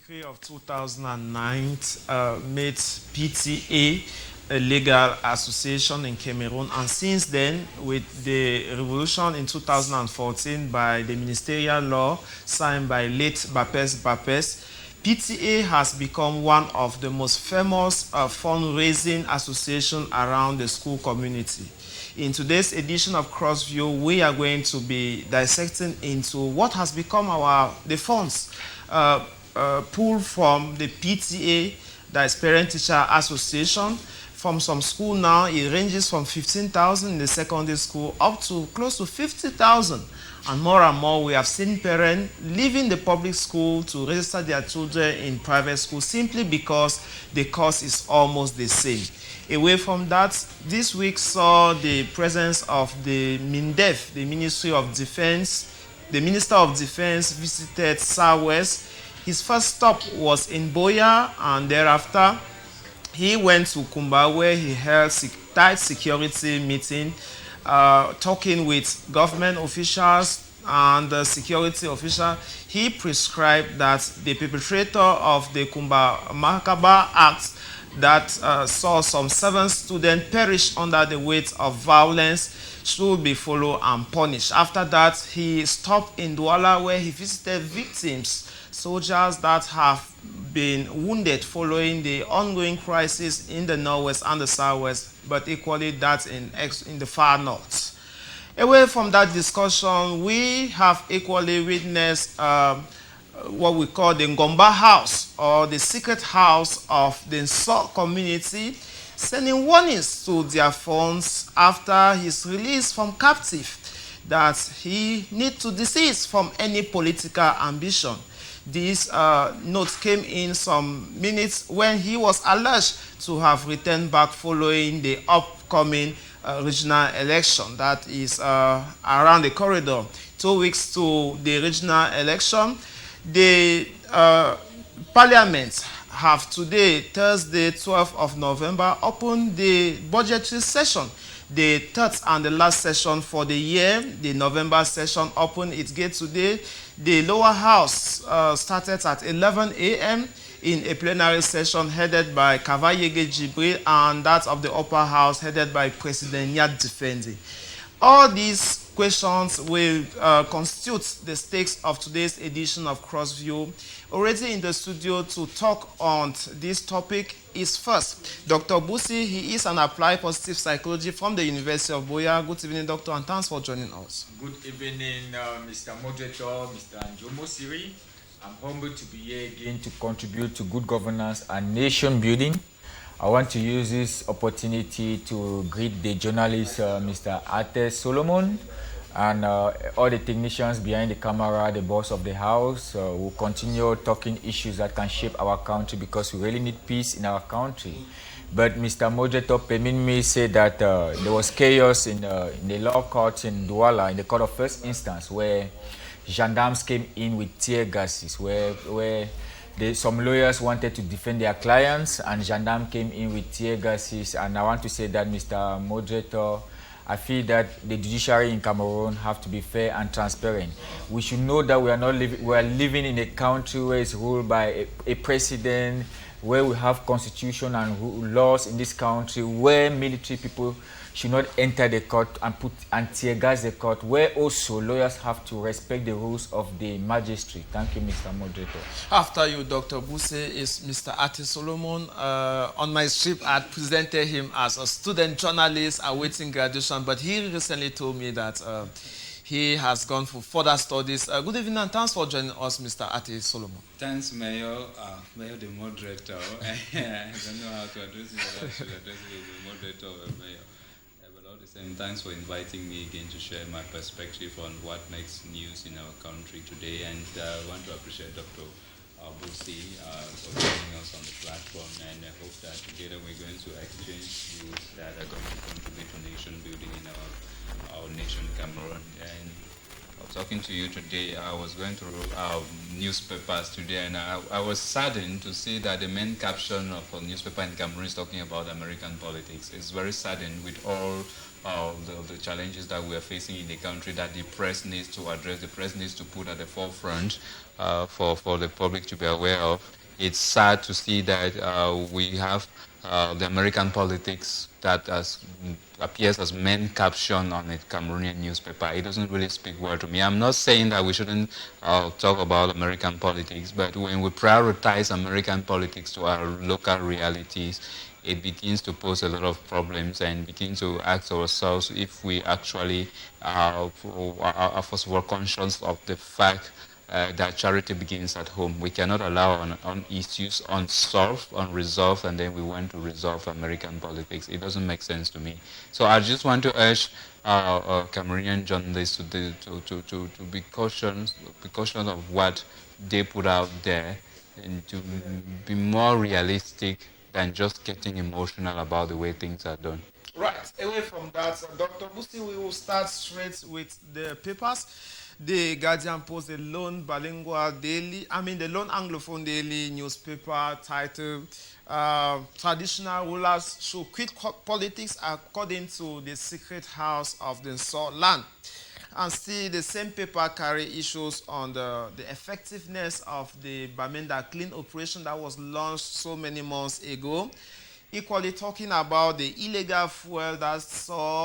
decree of 2009 made PTA a legal association in Cameroon, and since then, with the revolution in 2014 by the ministerial law signed by late Bapes, PTA has become one of the most famous fundraising associations around the school community. In today's edition of Crossview, we are going to be dissecting into what has become the funds pulled from the PTA, that is Parent Teacher Association. From some school now, it ranges from 15,000 in the secondary school up to close to 50,000. And more, we have seen parents leaving the public school to register their children in private school simply because the cost is almost the same. Away from that, this week saw the presence of the MINDEF, the Ministry of Defense. The Minister of Defense visited Southwest. His first stop was in Boya, and thereafter he went to Kumba, where he held tight security meeting, talking with government officials and the security official. He prescribed that the perpetrator of the Kumba Makaba Act that saw some 7 students perish under the weight of violence should be followed and punished. After that, he stopped in Douala, where he visited victims, soldiers that have been wounded following the ongoing crisis in the northwest and the southwest, but equally that in the far north. Away from that discussion, we have equally witnessed what we call the Ngomba House, or the secret house of the Nso community, sending warnings to their funds after his release from captive that he needs to desist from any political ambition. This note came in some minutes when he was alleged to have returned back following the upcoming regional election that is around the corridor. 2 weeks to the regional election. The Parliament have today, Thursday, 12th of November, opened the budgetary session, the third and the last session for the year. The November session opened its gate today. The lower house started at 11 a.m. in a plenary session headed by Kavayege Jibril, and that of the upper house headed by President Nyat Defendi. All these questions will constitute the stakes of today's edition of Crossview. Already in the studio to talk on this topic is first Dr. Busi. He is an applied positive psychology from the University of Boya. Good evening, doctor, and thanks for joining us. Good evening, Mr. Moderator, Mr. Njomo Siri. I'm humbled to be here again to contribute to good governance and nation building. I want to use this opportunity to greet the journalist, Mr. Ate Solomon, and all the technicians behind the camera, the boss of the house. We'll continue talking issues that can shape our country, because we really need peace in our country. But Mr. Moderator, permit me say that there was chaos in the law court in Douala, in the court of first instance, where gendarmes came in with tear gases, where some lawyers wanted to defend their clients, and gendarmes came in with tear gases. And I want to say that, Mr. Moderator, I feel that the judiciary in Cameroon have to be fair and transparent. We should know that we are living in a country where it's ruled by a president, where we have constitution and laws in this country, where military people should not enter the court and tear gas the court, where also lawyers have to respect the rules of the magistrate. Thank you, Mr. Moderator. After you, Dr. Buse, is Mr. Ate Solomon. On my script, I presented him as a student journalist awaiting graduation, but he recently told me that he has gone for further studies. Good evening, and thanks for joining us, Mr. Ate Solomon. Thanks, Mayor, the moderator. I don't know how to address you, but I should address you as the moderator or Mayor. But all the same, thanks for inviting me again to share my perspective on what makes news in our country today. And I want to appreciate Dr. Busi for joining us on the platform. And I hope that together we're going to exchange views that are going to contribute to nation building in our nation, Cameroon. And talking to you today, I was going through our newspapers today, and I was saddened to see that the main caption of a newspaper in Cameroon is talking about American politics. It's very saddening with all the challenges that we are facing in the country that the press needs to address, the press needs to put at the forefront for the public to be aware of. It's sad to see that we have the American politics that appears as main caption on a Cameroonian newspaper. It doesn't really speak well to me. I'm not saying that we shouldn't talk about American politics, but when we prioritize American politics to our local realities, it begins to pose a lot of problems and begin to ask ourselves if we actually are first of all conscious of the fact that charity begins at home. We cannot allow on issues unsolved, unresolved, and then we want to resolve American politics. It doesn't make sense to me. So I just want to urge Cameroonian journalists to be cautious of what they put out there and to be more realistic than just getting emotional about the way things are done. Right. Away from that, Dr. Busi, we will start straight with the papers. The Guardian Post, the lone bilingual daily, the lone Anglophone daily newspaper titled Traditional Rulers Should Quit Politics According to the Secret House of the Nso Land. And still, the same paper carry issues on the effectiveness of the Bamenda Clean operation that was launched so many months ago. Equally talking about the illegal fuel that saw